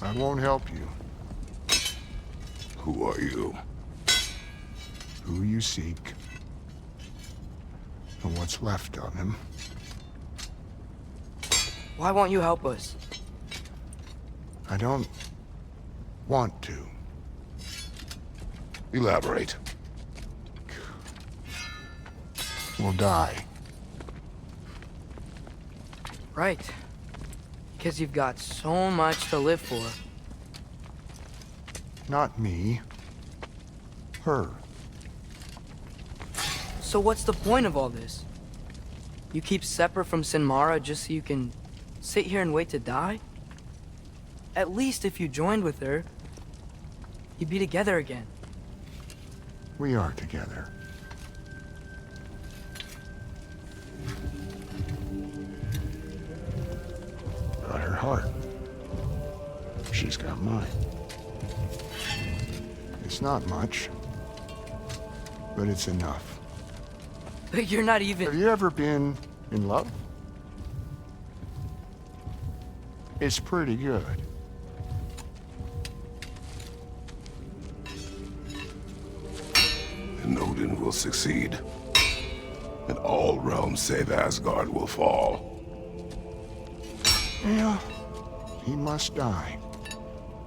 I won't help you. Who are you? Who you seek, and what's left of him. Why won't you help us? I don't want to. Elaborate. We'll die. Right. Because you've got so much to live for. Not me. Her. So what's the point of all this? You keep separate from Sinmara just so you can sit here and wait to die? At least if you joined with her, you'd be together again. We are together. Got her heart. She's got mine. It's not much, but it's enough. But you're not even... Have you ever been in love? It's pretty good. And Odin will succeed. And all realms save Asgard will fall. Yeah, he must die.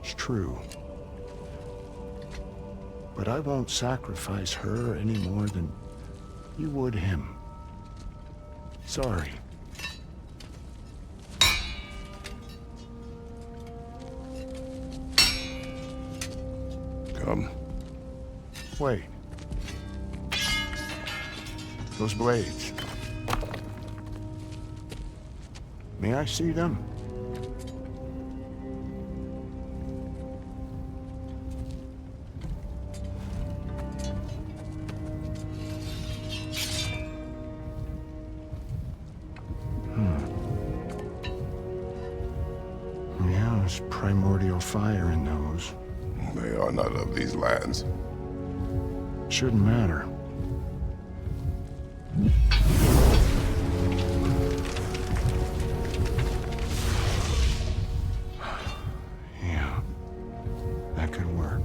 It's true. But I won't sacrifice her any more than you would him. Sorry. Come. Wait. Those blades. May I see them? Yeah, there's primordial fire in those. They are not of these lands. Shouldn't matter. Yeah, that could work.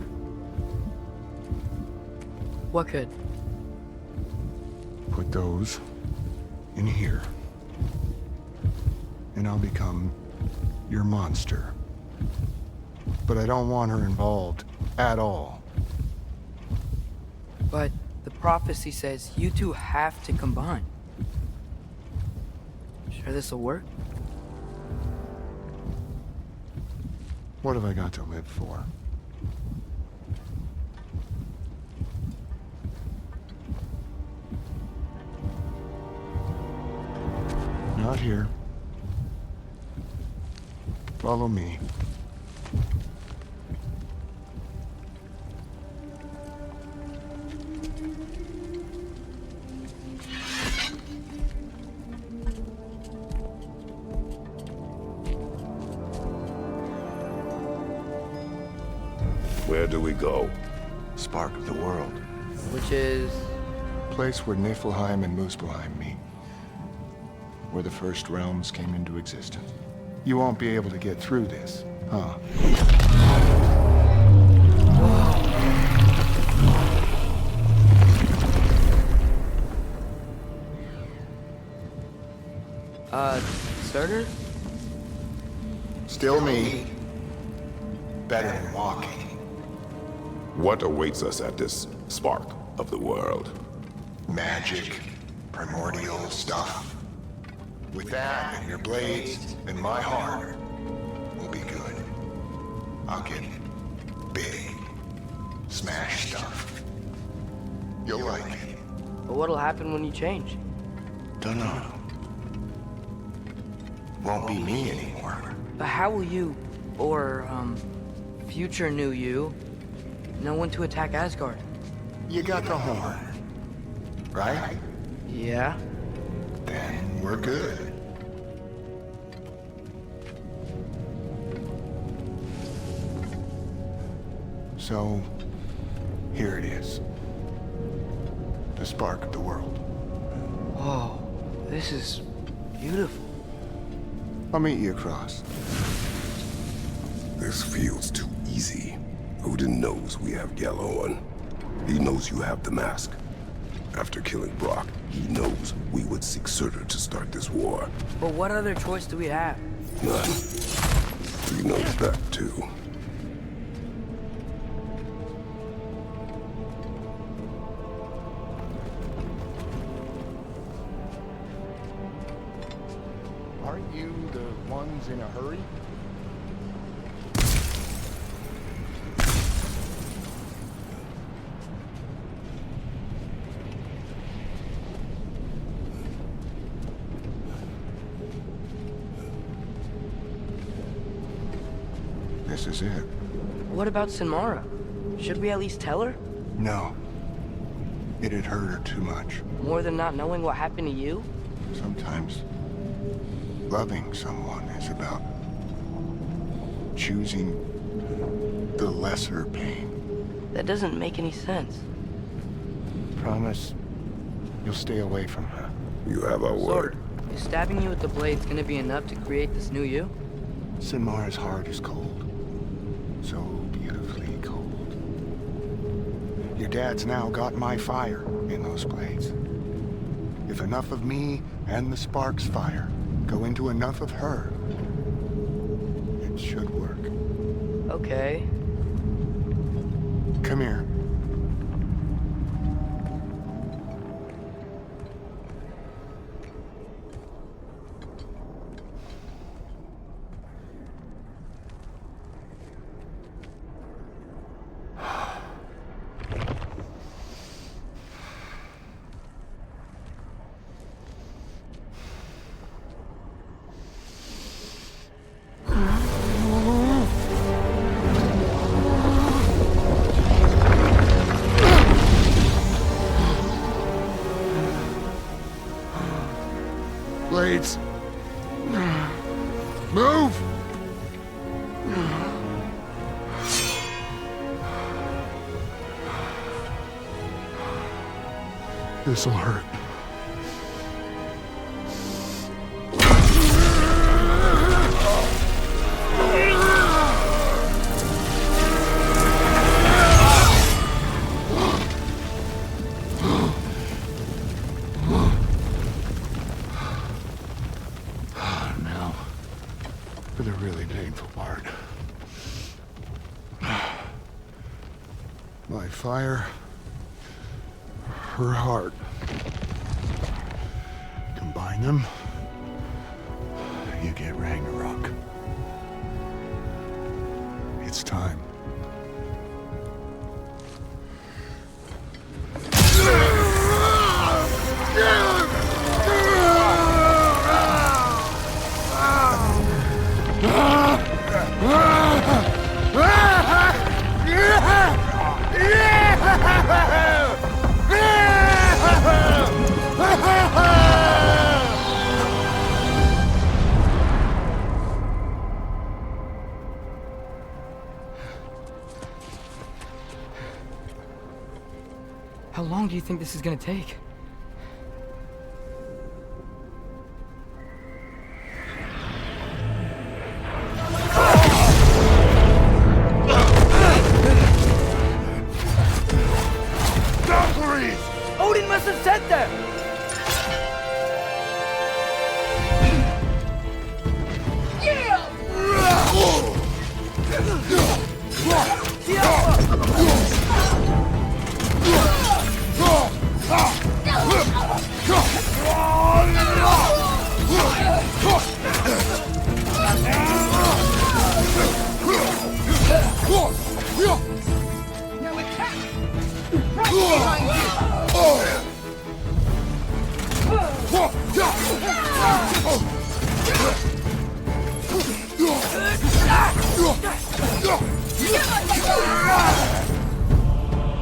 What could? Put those in here. And I'll become your monster. But I don't want her involved at all. But the prophecy says you two have to combine. Sure this'll work? What have I got to live for? Not here. Follow me. Where do we go? Spark of the world. Which is... Place where Niflheim and Muspelheim meet. Where the first realms came into existence. You won't be able to get through this, huh? Surtur? Still me. Better than walking. What awaits us at this spark of the world? Magic, primordial stuff. With that and your blades and my heart, we'll be good. I'll get big, smash stuff. You'll like it. But what'll happen when you change? Don't know. Won't be me anymore. But how will you, or, future new you, know when to attack Asgard? You got the horn, right? Yeah? Then we're good. So, here it is. The spark of the world. Whoa, this is beautiful. I'll meet you across. This feels too easy. Odin knows we have Gjallarhorn. He knows you have the mask. After killing Brock, he knows we would seek Surtur to start this war. But what other choice do we have? None. He knows that too. Aren't you the ones in a hurry? This is it. What about Sinmara? Should we at least tell her? No. It'd hurt her too much. More than not knowing what happened to you? Sometimes loving someone is about choosing the lesser pain. That doesn't make any sense. Promise you'll stay away from her. You have our Sword, word. is stabbing you with the blades gonna be enough to create this new you? Sinmara's heart is cold. So beautifully cold. Your dad's now got my fire in those blades. If enough of me and the spark's fire go into enough of her, it should work. Okay. Come here. Blades. Move! This'll hurt. Now, for the really painful part. My fire, her heart. Combine them, you get Ragnarok. It's time. How long do you think this is gonna take? Odin must have said that! Now attack! Right behind you!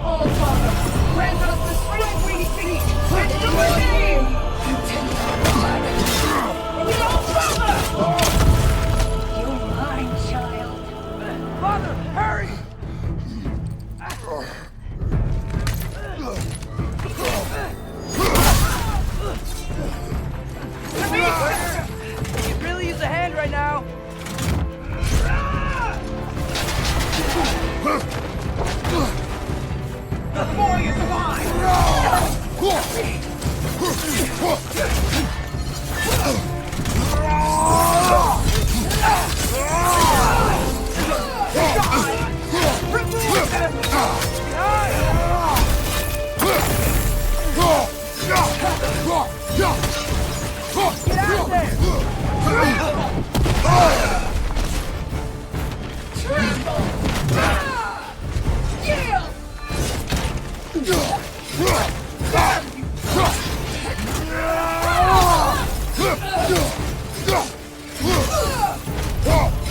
All Father, grant us the strength we seek, and to redeem! Your father! You're mine, child. Father, hurry!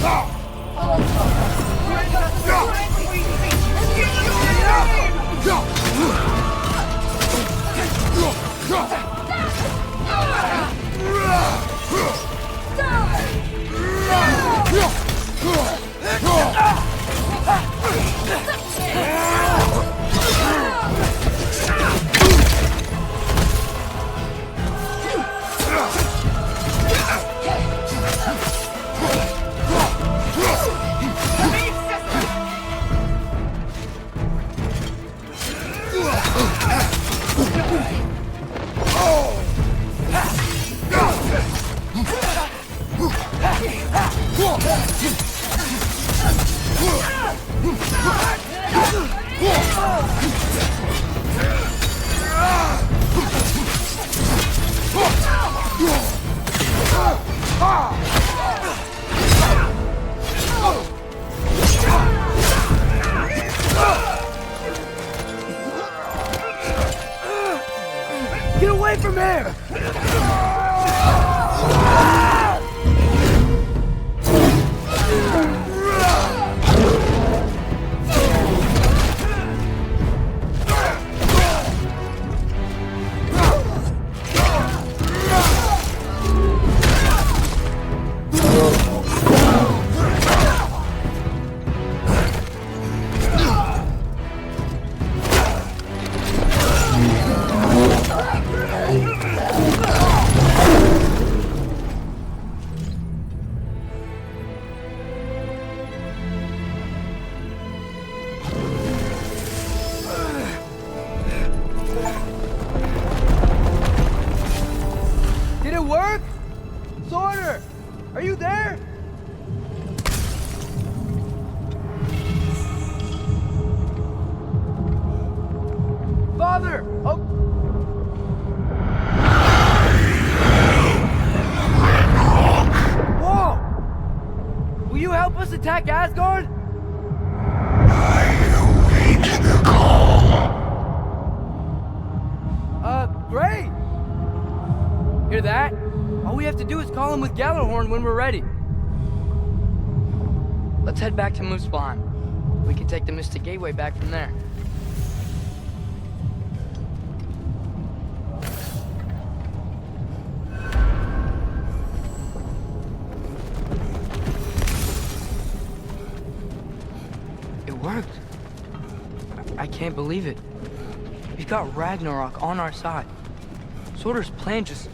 Grant us the strength we need to get you in! Get away from here! Did it work? Sorter! Are you there? Father! Oh! Whoa! Will you help us attack Asgard? Great! Hear that? All we have to do is call him with Gjallarhorn when we're ready. Let's head back to Muspelheim. We can take the Mystic Gateway back from there. It worked. I can't believe it. We've got Ragnarok on our side. Sorter's plan just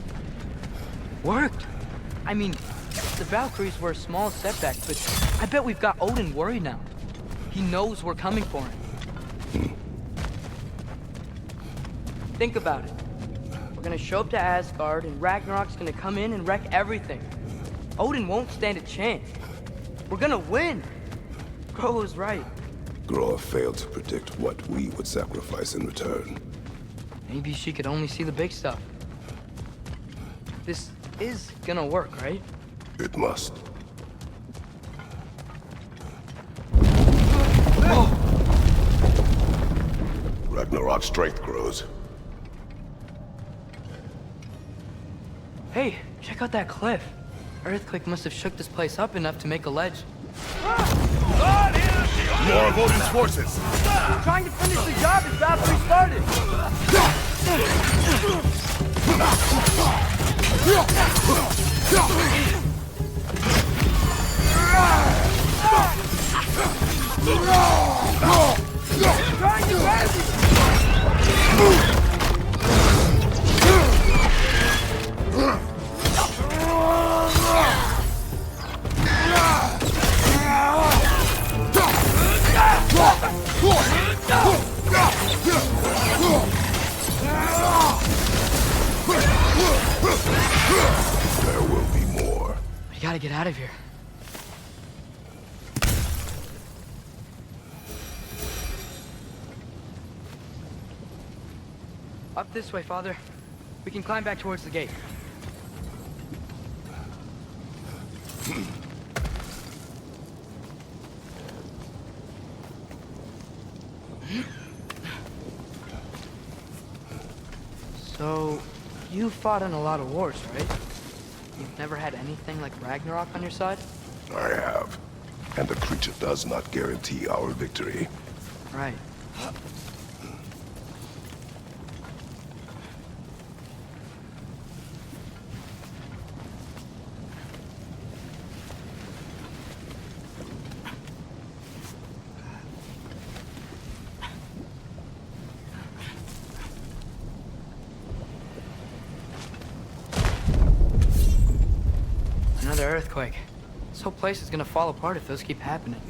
worked. I mean, the Valkyries were a small setback, but I bet we've got Odin worried now. He knows we're coming for him. Think about it. We're gonna show up to Asgard, and Ragnarok's gonna come in and wreck everything. Odin won't stand a chance. We're gonna win. Groa was right. Groa failed to predict what we would sacrifice in return. Maybe she could only see the big stuff. This is gonna work, right? It must. Ragnarok's strength grows. Hey, check out that cliff. Earthquake must have shook this place up enough to make a ledge. More of Odin's forces! We're trying to finish the job as Valkyrie started. Trying to grab you. There will be more. We gotta get out of here. Up this way, Father. We can climb back towards the gate. So, you fought in a lot of wars, right? You've never had anything like Ragnarok on your side? I have. And the creature does not guarantee our victory. Right. Another earthquake. This whole place is gonna fall apart if those keep happening.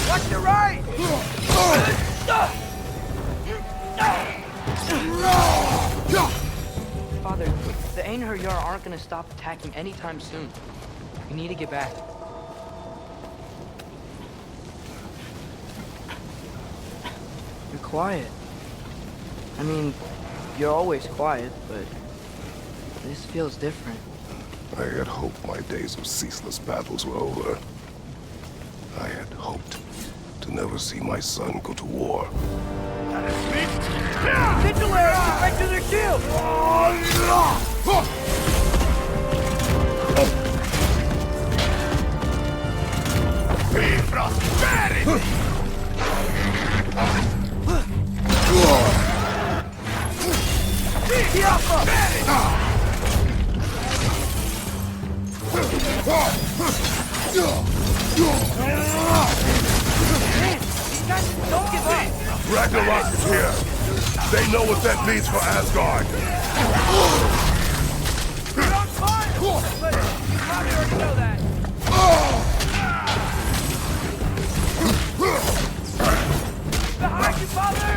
Watch your right! Father, the Einherjar aren't gonna stop attacking anytime soon. We need to get back. You're quiet. I mean, you're always quiet, but this feels different. I had hoped my days of ceaseless battles were over. I had hoped to never see my son go to war. Titularies! Right to their shield! Be prosperity! Don't give up! Ragnarok is here. They know what that means for Asgard. You're on fire! But you probably already know that. Behind you, father!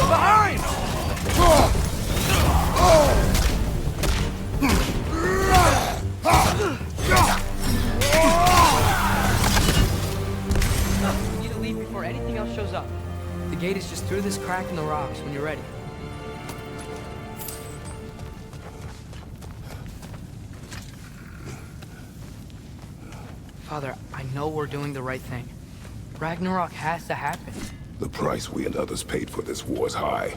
Behind! We need to leave before anything else shows up. The gate is just through this crack in the rocks when you're ready. Father, I know we're doing the right thing. Ragnarok has to happen. The price we and others paid for this war is high.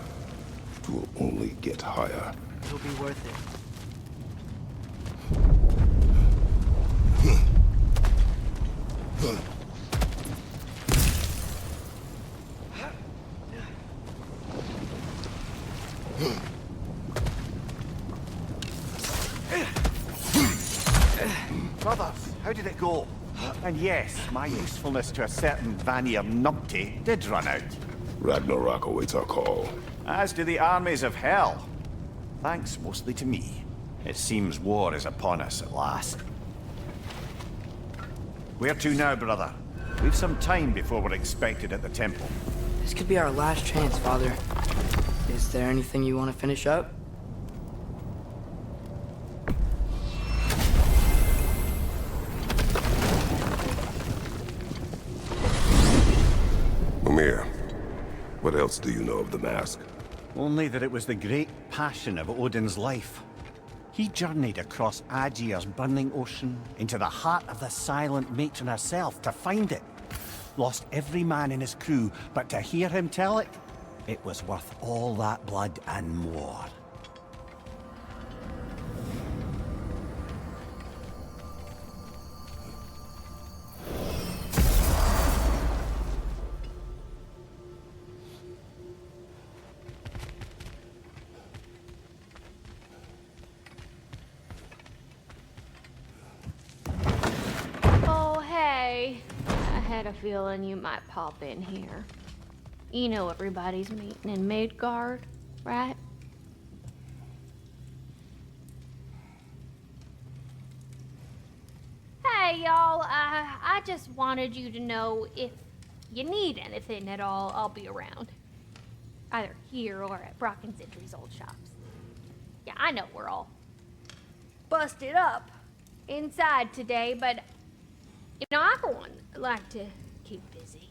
It will only get higher. It'll be worth it. Brothers, how did it go? And yes, my usefulness to a certain Vanir numpty did run out. Ragnarok awaits our call. As do the armies of hell. Thanks mostly to me. It seems war is upon us at last. Where to now, brother? We've some time before we're expected at the temple. This could be our last chance, Father. Is there anything you want to finish up? Mimir, what else do you know of the mask? Only that it was the great passion of Odin's life. He journeyed across Aegir's burning ocean into the heart of the silent matron herself to find it. Lost every man in his crew, but to hear him tell it, it was worth all that blood and more. had a feeling you might pop in here. You know everybody's meeting in Midgard, right? Hey, y'all. I just wanted you to know if you need anything at all, I'll be around. Either here or at Brock and Sindri's old shops. Yeah, I know we're all busted up inside today, but you know, I for one like to keep busy.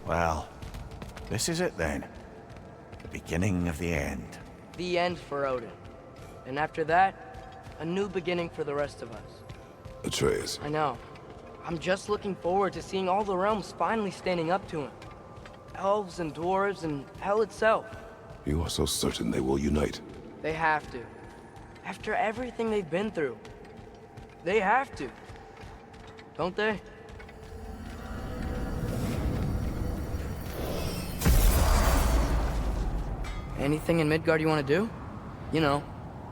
Well, this is it then. The beginning of the end. The end for Odin. And after that, a new beginning for the rest of us. Atreus. I know. I'm just looking forward to seeing all the realms finally standing up to him. Elves and dwarves and hell itself. You are so certain they will unite? They have to. After everything they've been through. They have to. Don't they? Anything in Midgard you want to do? You know,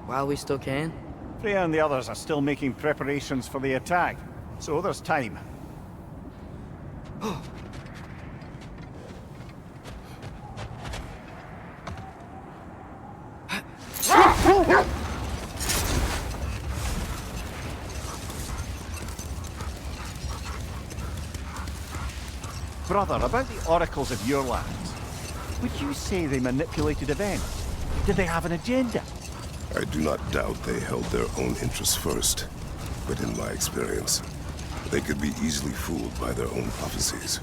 while we still can. Freya and the others are still making preparations for the attack, so there's time. Brother, about the oracles of your lands, would you say they manipulated events? Did they have an agenda? I do not doubt they held their own interests first. But in my experience, they could be easily fooled by their own prophecies.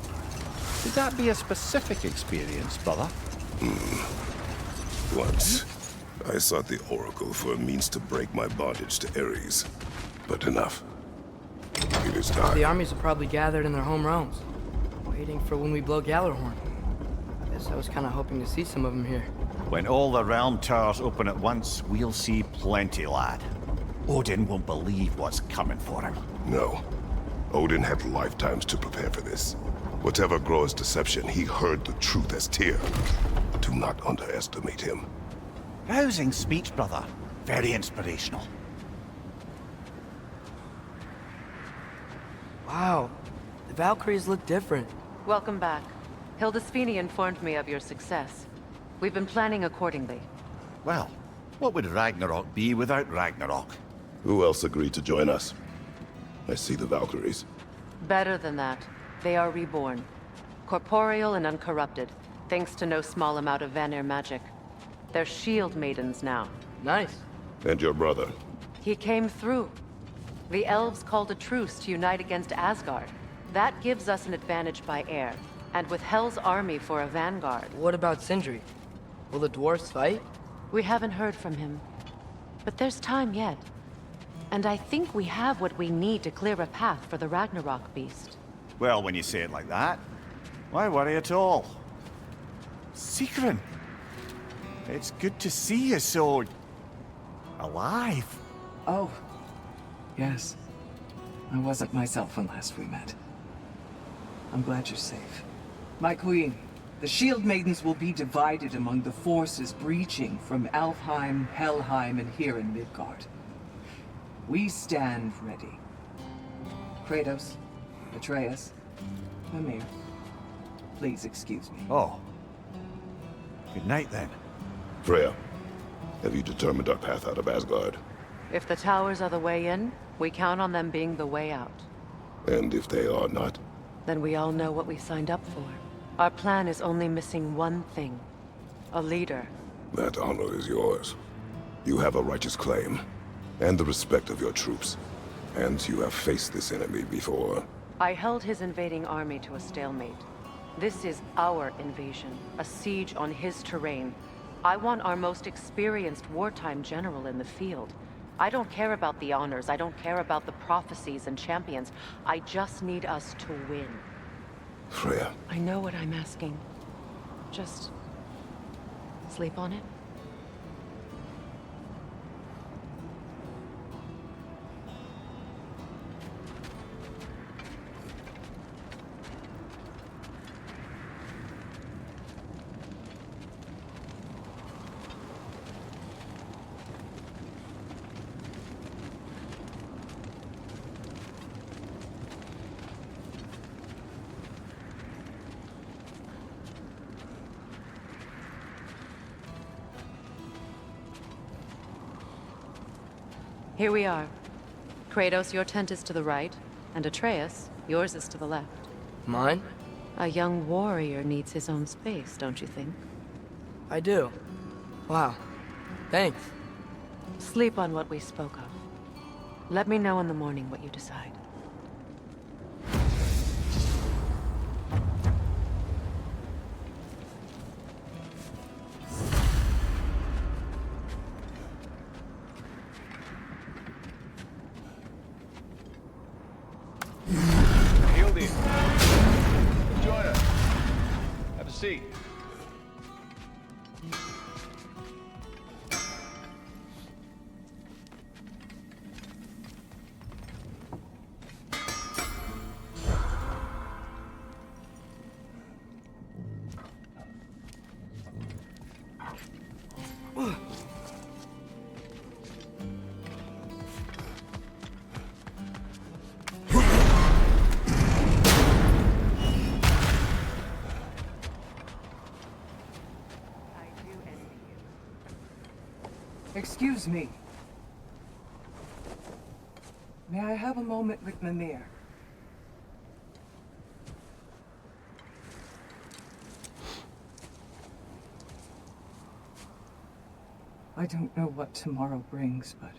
Would that be a specific experience, brother? Once, I sought the Oracle for a means to break my bondage to Ares. But enough. It is time. The armies are probably gathered in their home realms, waiting for when we blow Gallarhorn. Guess I was kind of hoping to see some of them here. When all the realm towers open at once, we'll see plenty, lad. Odin won't believe what's coming for him. No. Odin had lifetimes to prepare for this. Whatever Groa's deception, he heard the truth as Tyr. Do not underestimate him. Rousing speech, brother. Very inspirational. Wow, the Valkyries look different. Welcome back. Hildisvini informed me of your success. We've been planning accordingly. Well, what would Ragnarok be without Ragnarok? Who else agreed to join us? I see the Valkyries. Better than that, they are reborn. Corporeal and uncorrupted, thanks to no small amount of Vanir magic. They're shield maidens now. Nice. And your brother. He came through. The elves called a truce to unite against Asgard. That gives us an advantage by air, and with Hell's army for a vanguard. What about Sindri? Will the dwarves fight? We haven't heard from him. But there's time yet. And I think we have what we need to clear a path for the Ragnarok beast. Well, when you say it like that, why worry at all? Sigrun! It's good to see you so... alive. Oh, yes. I wasn't myself when last we met. I'm glad you're safe. My queen, the Shield Maidens will be divided among the forces breaching from Alfheim, Helheim, and here in Midgard. We stand ready. Kratos, Atreus, Mimir. Please excuse me. Oh. Good night, then. Freya, have you determined our path out of Asgard? If the towers are the way in, we count on them being the way out. And if they are not? Then we all know what we signed up for. Our plan is only missing one thing. A leader. That honor is yours. You have a righteous claim, and the respect of your troops. And you have faced this enemy before. I held his invading army to a stalemate. This is our invasion, a siege on his terrain. I want our most experienced wartime general in the field. I don't care about the honors, I don't care about the prophecies and champions. I just need us to win. Freya. I know what I'm asking. Just sleep on it. Here we are. Kratos, your tent is to the right, and Atreus, yours is to the left. Mine? A young warrior needs his own space, don't you think? I do. Wow. Thanks. Sleep on what we spoke of. Let me know in the morning what you decide. Join us. Have a seat. Excuse me. May I have a moment with Mimir? I don't know what tomorrow brings, but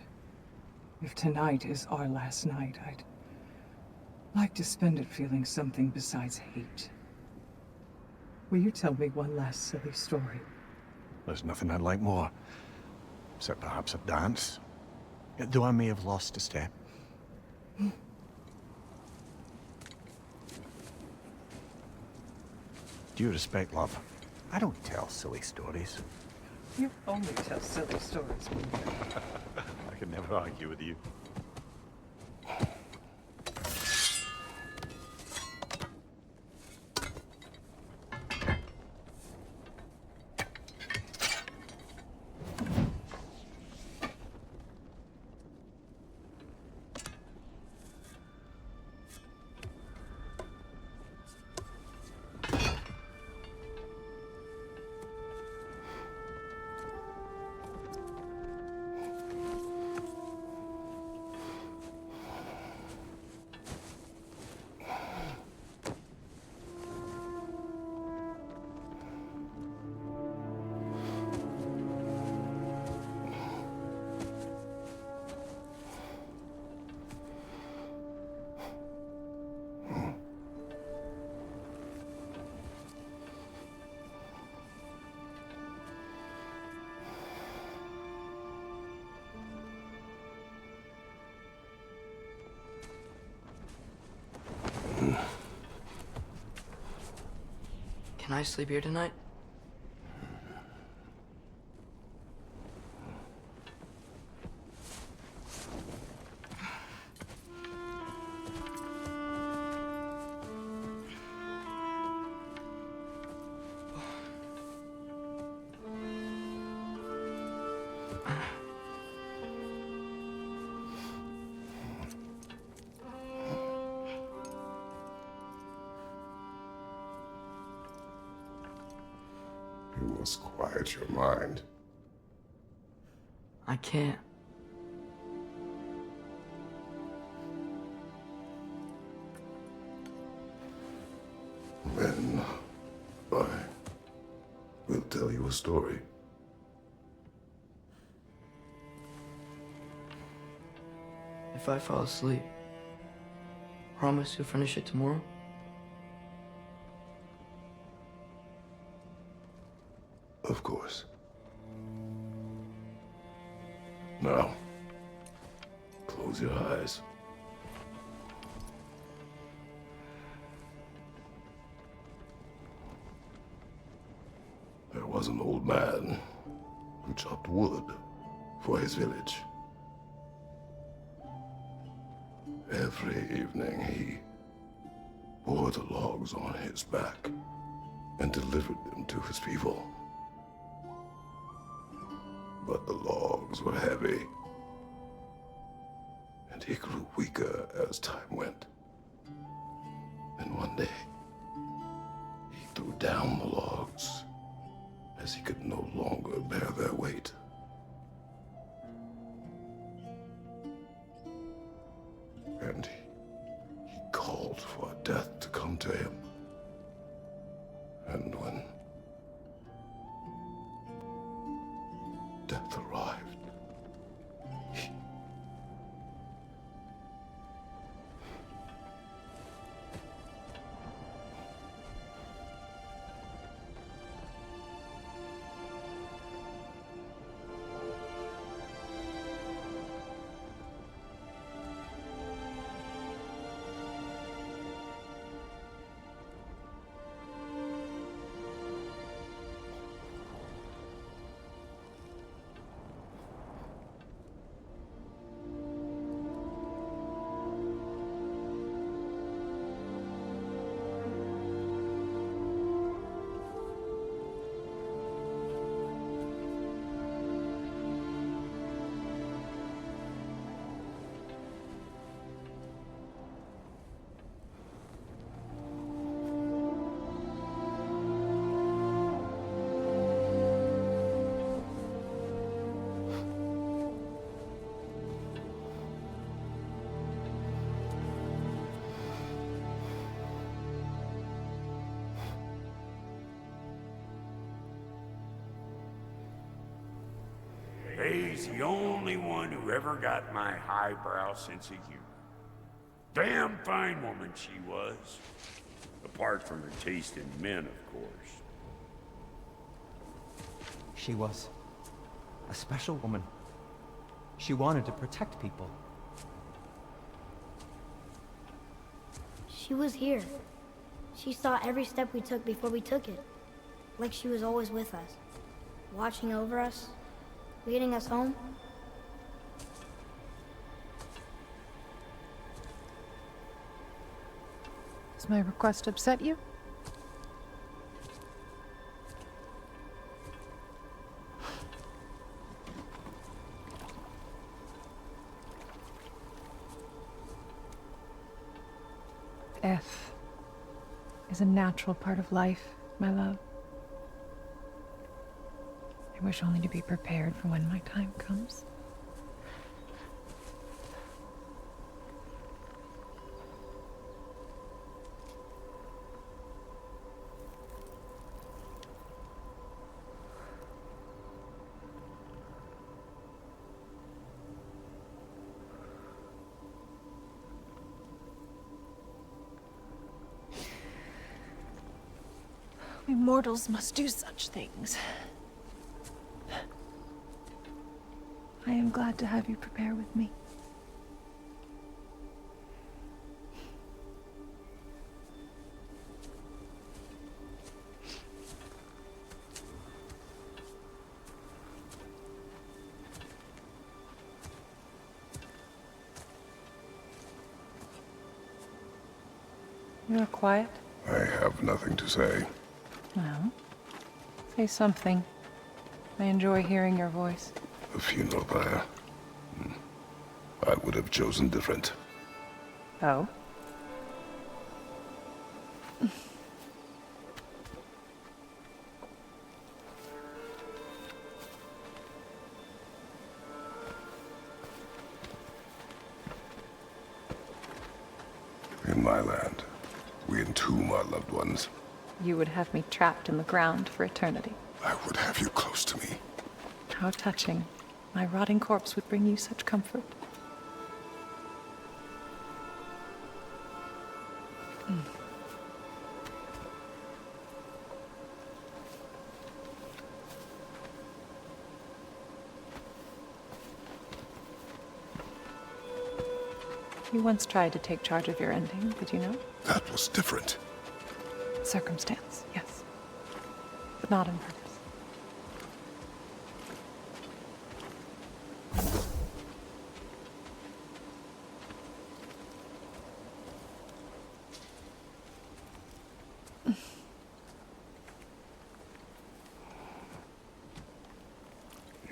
if tonight is our last night, I'd like to spend it feeling something besides hate. Will you tell me one last silly story? There's nothing I'd like more. Except perhaps a dance. Though I may have lost a step. Due respect, love. I don't tell silly stories. You only tell silly stories, Mimir. I can never argue with you. Can I sleep here tonight? must quiet your mind. I can't. Then I will tell you a story. If I fall asleep, promise you'll finish it tomorrow? Of course. Now, close your eyes. There was an old man who chopped wood for his village. Every evening he bore the logs on his back and delivered them to his people. But the logs were heavy, and he grew weaker as time went. And one day, he threw down the logs as he could no longer bear their weight. And he called for death to come to him. And when death arrived, He's the only one who ever got my highbrow sense of humor. Damn fine woman she was. Apart from her taste in men, of course. She was a special woman. She wanted to protect people. She was here. She saw every step we took before we took it. Like she was always with us. Watching over us. Leading us home. Does my request upset you? Death is a natural part of life, my love. I wish only to be prepared for when my time comes. We mortals must do such things. I am glad to have you prepare with me. You're quiet? I have nothing to say. Well, say something. I enjoy hearing your voice. The funeral pyre. I would have chosen different. Oh? In my land, we entomb our loved ones. You would have me trapped in the ground for eternity. I would have you close to me. How touching. My rotting corpse would bring you such comfort. You once tried to take charge of your ending, did you know? That was different. Circumstance, yes. But not on purpose.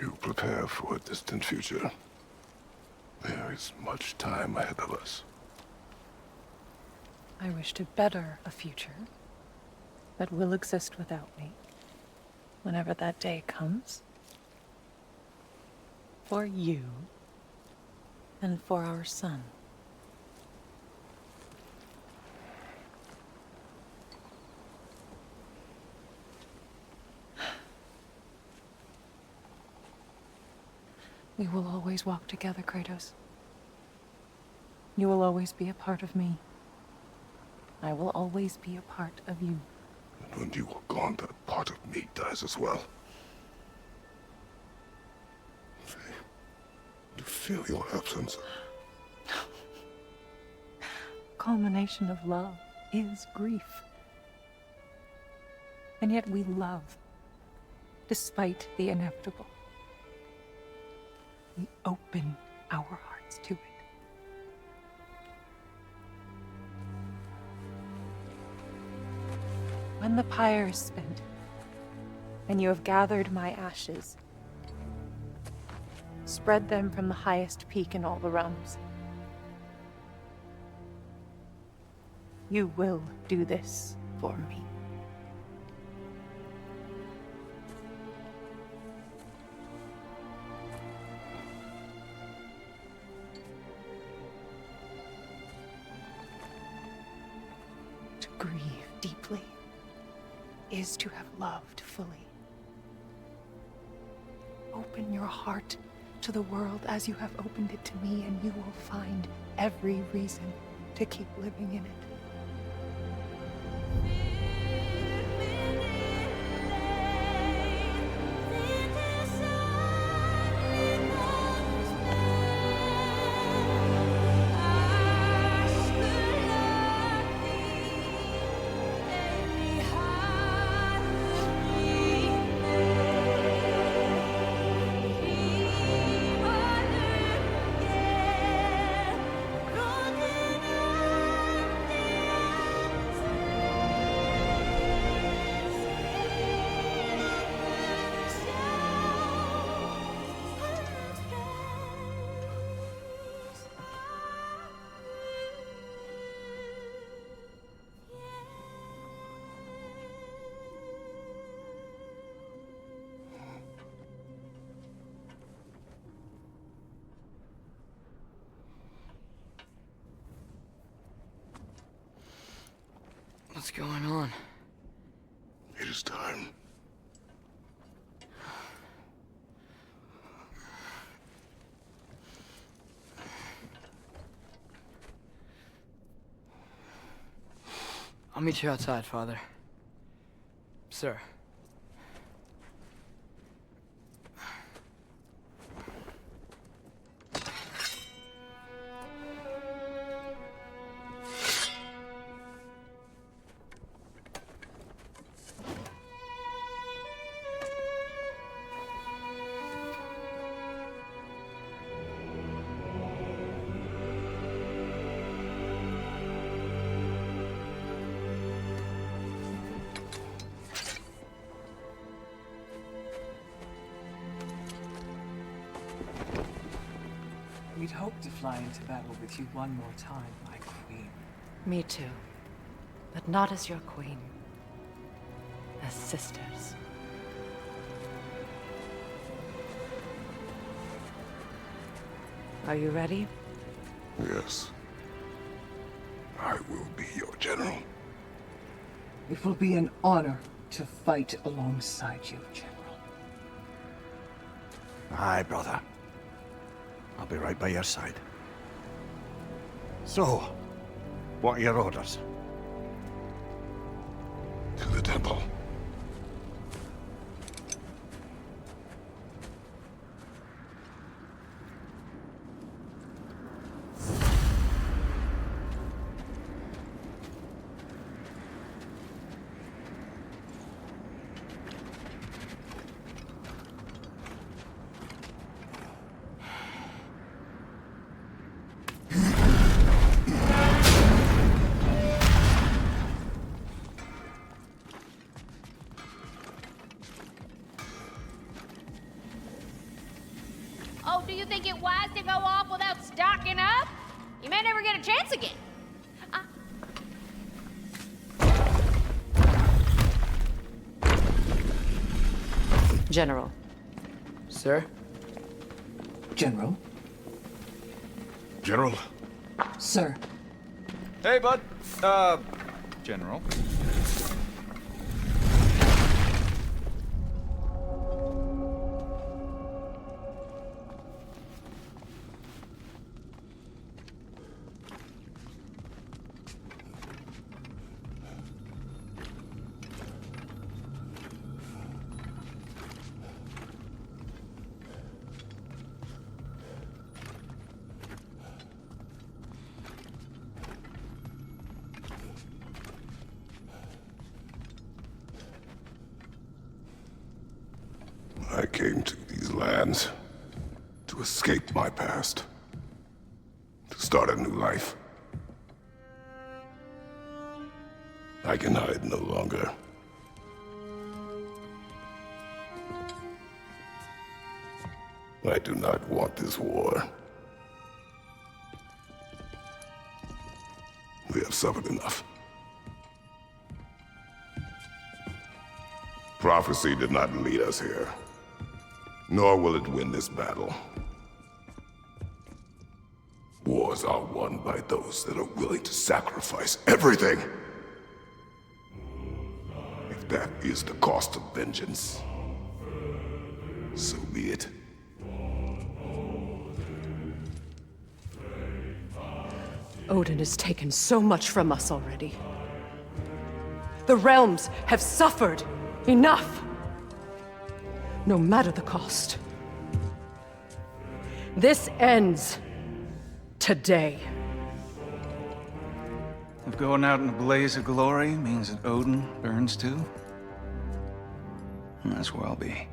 You prepare for a distant future. There is much time ahead of us. I wish to better a future that will exist without me, whenever that day comes. For you, and for our son. We will always walk together, Kratos. You will always be a part of me. I will always be a part of you. And when you are gone, that part of me dies as well. You feel your absence. Culmination of love is grief. And yet we love, despite the inevitable. We open our hearts to it. When the pyre is spent, and you have gathered my ashes, spread them from the highest peak in all the realms. You will do this for me. To grieve deeply is to have loved fully. Open your heart to the world as you have opened it to me, and you will find every reason to keep living in it. What's going on? It is time. I'll meet you outside, Father. Sir. We'd hoped to fly into battle with you one more time, my queen. Me too. But not as your queen. As sisters. Are you ready? Yes. I will be your general. It will be an honor to fight alongside you, General. Aye, brother. I'll be right by your side. So, what are your orders? To the temple. Oh, do you think it wise to go off without stocking up? You may never get a chance again. General. Sir? General? General? Sir. Hey, bud. General. I came to these lands to escape my past, to start a new life. I can hide no longer. I do not want this war. We have suffered enough. Prophecy did not lead us here, nor will it win this battle. Wars are won by those that are willing to sacrifice everything. If that is the cost of vengeance, so be it. Odin has taken so much from us already. The realms have suffered. Enough! No matter the cost. This ends today. If going out in a blaze of glory means that Odin burns too, that's where I'll be.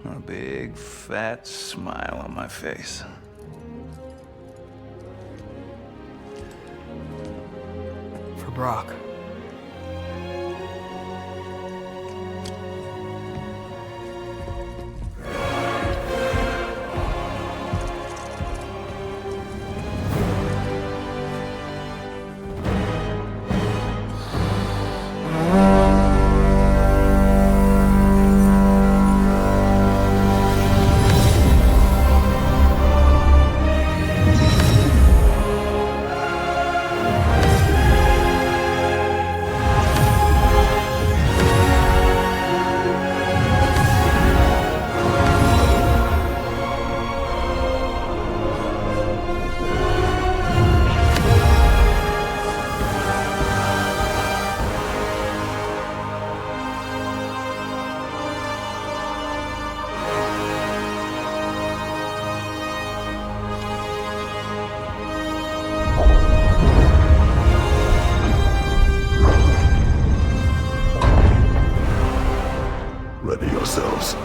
A big, fat smile on my face. For Brock. Ready yourselves.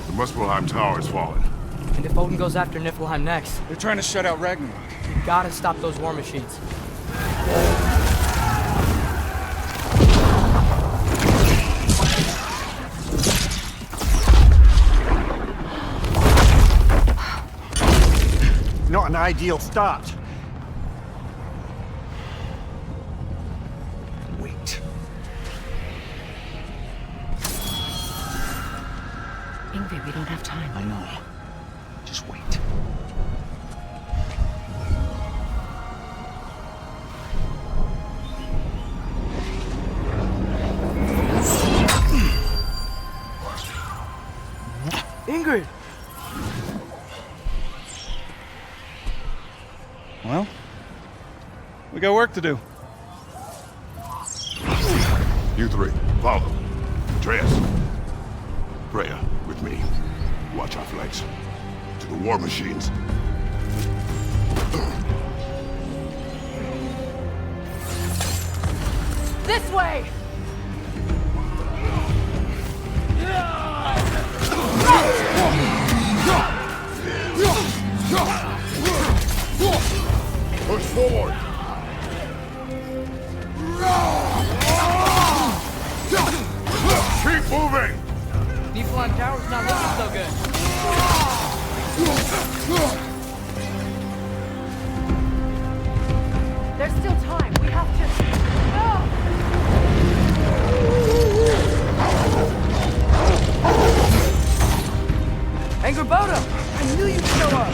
The Muspelheim Tower has fallen. And if Odin goes after Niflheim next, They're trying to shut out Ragnarök. we gotta stop those war machines. not an ideal start. Wait. Ingrid, we don't have time. I know. Just wait. Ingrid! Well, we got work to do. You three, follow. Atreus. Freya, with me. Watch our flanks. To the war machines. This way! Push forward! Keep moving! Default Tower's not looking so good. There's still time. We have to... Angrboda! I knew you'd show up!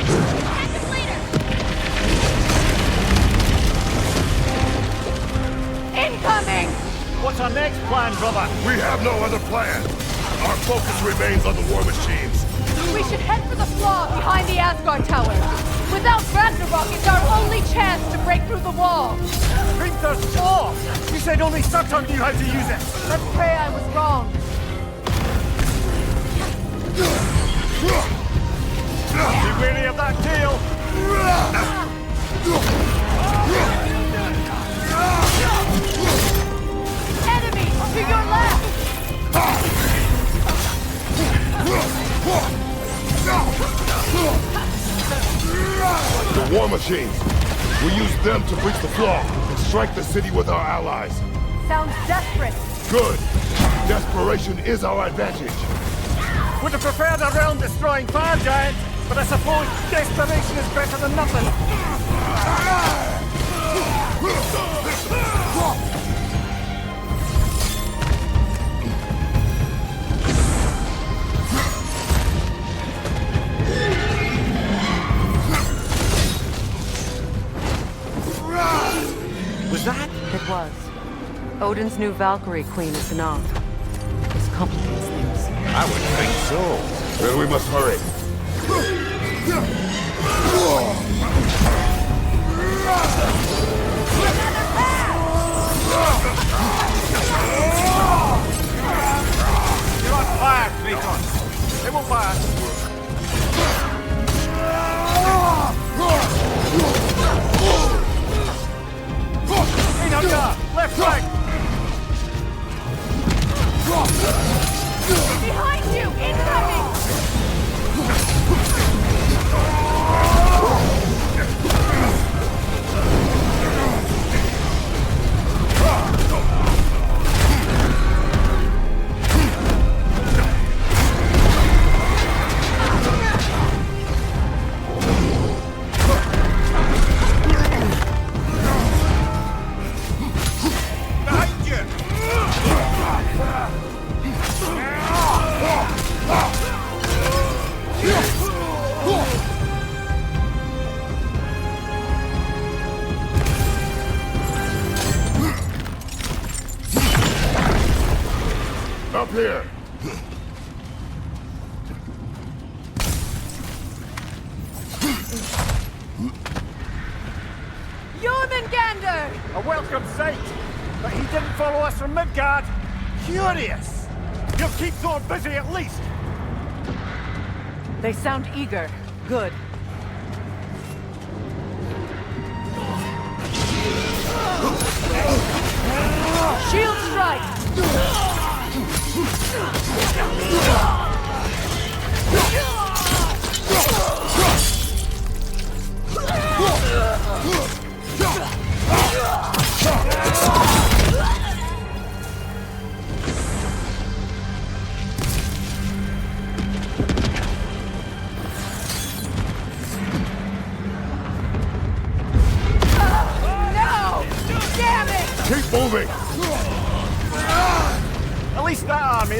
Incoming! What's our next plan, brother? We have no other plan. Our focus remains on the war machines. We should head for the flaw behind the Asgard Tower. Without Ragnarok, it's our only chance to break through the wall. Hrimthur's flaw! You said only Surtur knew how to use it! Let's pray I was wrong. Be wary of that tail! Enemy! To your left! The war machines. We use them to breach the flaw and strike the city with our allies. Sounds desperate. Good. Desperation is our advantage. Would have preferred a realm-destroying fire giant, but I suppose desperation is better than nothing. Was that? It was. Odin's new Valkyrie Queen is Gnav. This complicates things. I would think so. Then we must hurry. You're on fire, Kratos. They won't fire. Einhander, left flank. Behind you! Incoming! Behind you. Up here. Jormungandr! A welcome sight, but he didn't follow us from Midgard. Curious. You'll keep Thor busy at least. They sound eager. Good. Shield strike!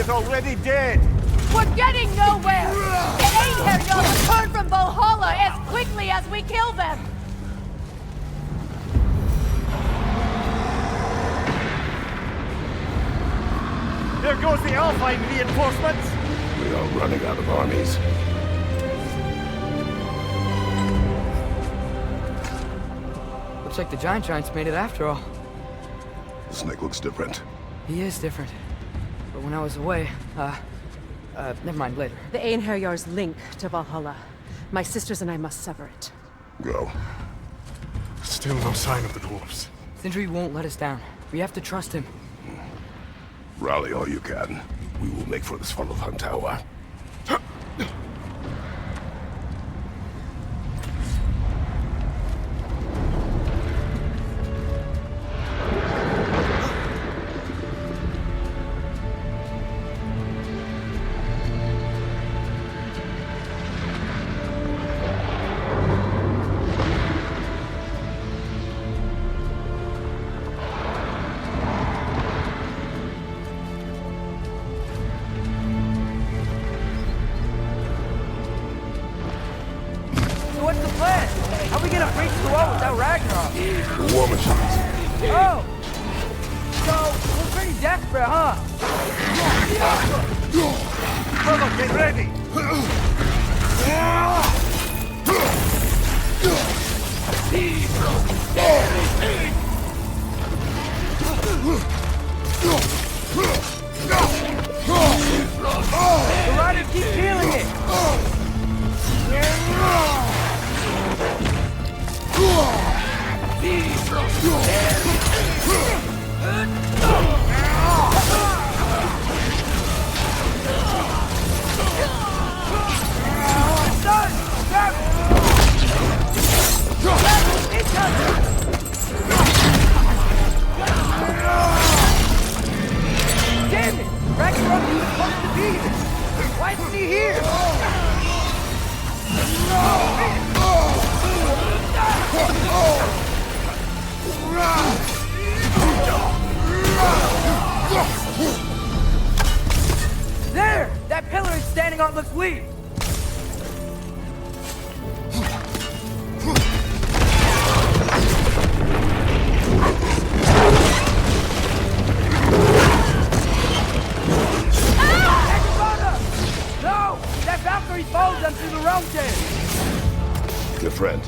is already dead! We're getting nowhere! The Einherjar return from Valhalla as quickly as we kill them! There goes the Alpine reinforcements! We are running out of armies. Looks like the Giants made it after all. The snake looks different. He is different. But when I was away, never mind, later. The Einherjar's link to Valhalla. My sisters and I must sever it. Go. Still no sign of the dwarves. Sindri won't let us down. We have to trust him. Rally all you can. We will make for this funnel hunt tower. So what's the plan? How are we gonna breach the wall without Ragnarok? The war machines. Oh! So, we're pretty desperate, huh? Brother, get ready! The riders keep feeling it! Damn it! Ragnarok was supposed to be here! Why isn't he here? There! That pillar is standing on looks weak! No! That Valkyrie follows them through the realm cave! Your friend.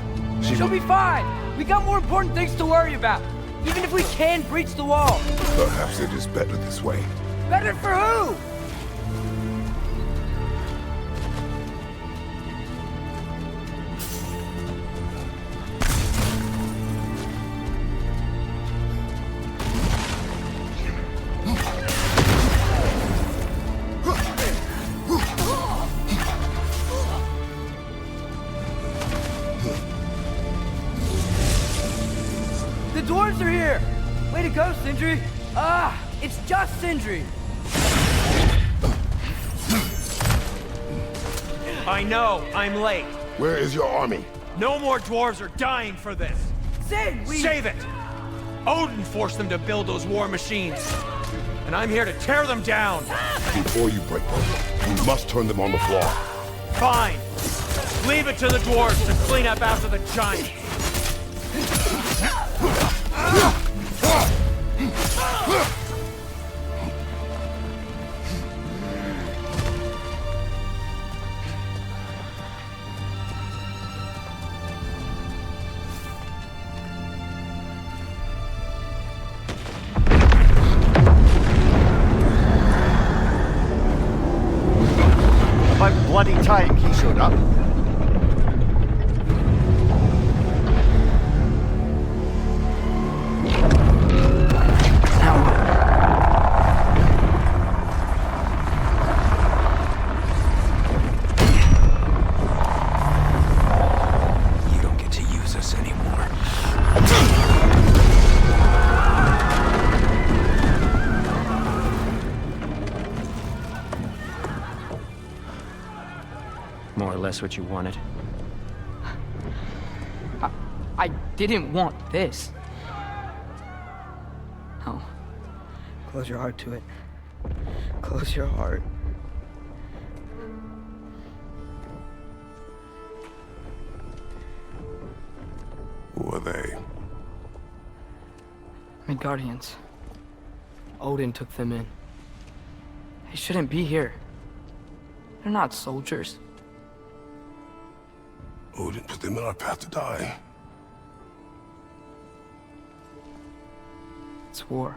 She'll be fine! We got more important things to worry about! Even if we can breach the wall! Perhaps it is better this way. Better for who? The dwarves are here! Way to go, Sindri! Ah, it's just Sindri! I know, I'm late. Where is your army? No more dwarves are dying for this. Sin, Save it! Odin forced them to build those war machines. And I'm here to tear them down. Before you break them, we must turn them on the floor. Fine. Leave it to the dwarves to clean up after the giants. About bloody time he showed up. You don't get to use us anymore. More or less what you wanted. I didn't want this. Oh. Close your heart to it. Close Close your heart. Who are they? Midgardians. Odin took them in. They shouldn't be here. They're not soldiers. Odin put them in our path to die. It's war.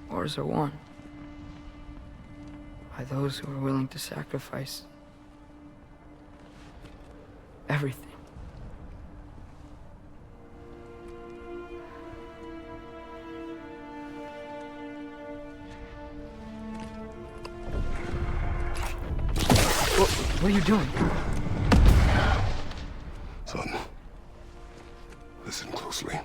Wars are won by those who are willing to sacrifice everything. What are you doing? Son, listen closely.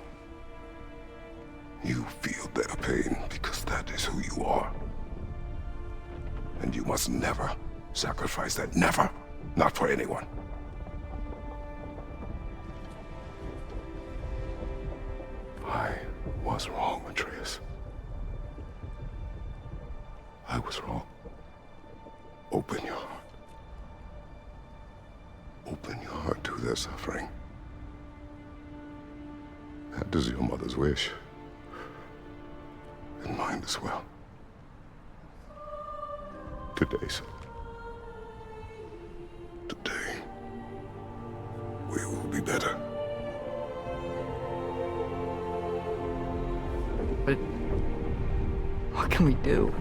You feel their pain because that is who you are. And you must never sacrifice that. Never. Not for anyone. I was wrong, Atreus. I was wrong. Open your heart. Open your heart to their suffering. That is your mother's wish. And mine as well. Today, son. Today, we will be better. But what can we do?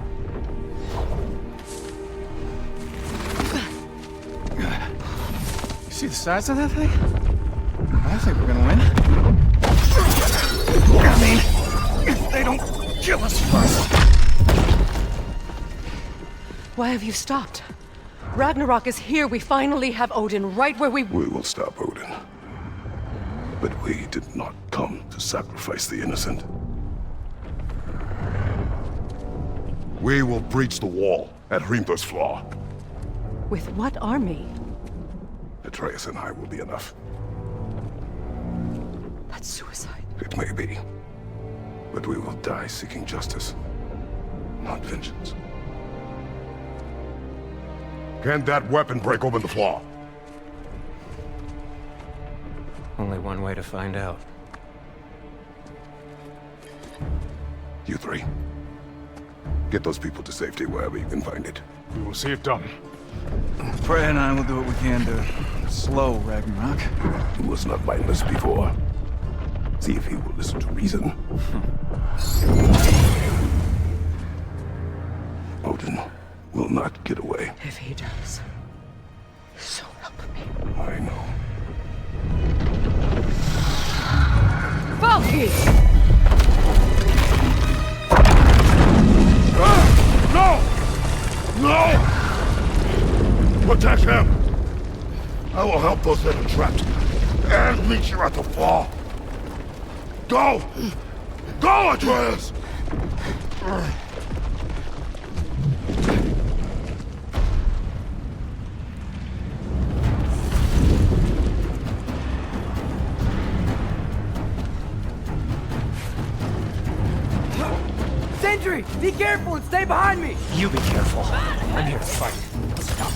See the size of that thing? I think we're gonna win. I mean, if they don't kill us first. Why have you stopped? Ragnarok is here. We finally have Odin right where we will stop Odin. But we did not come to sacrifice the innocent. We will breach the wall at Hrimthur's Flaw. With what army? Atreus and I will be enough. That's suicide. It may be. But we will die seeking justice, not vengeance. Can that weapon break open the flaw? Only one way to find out. You three. Get those people to safety wherever you can find it. We will see it done. Freya and I will do what we can to slow Ragnarok. He was not mindless before. See if he will listen to reason. Odin will not get away. If he does, so help me. I know. Valky! No! No! Protect him! I will help those that are trapped. And meet you at the fall. Go! Go, Atreus! Sentry! Be careful and stay behind me! You be careful. I'm here to fight. Let's go.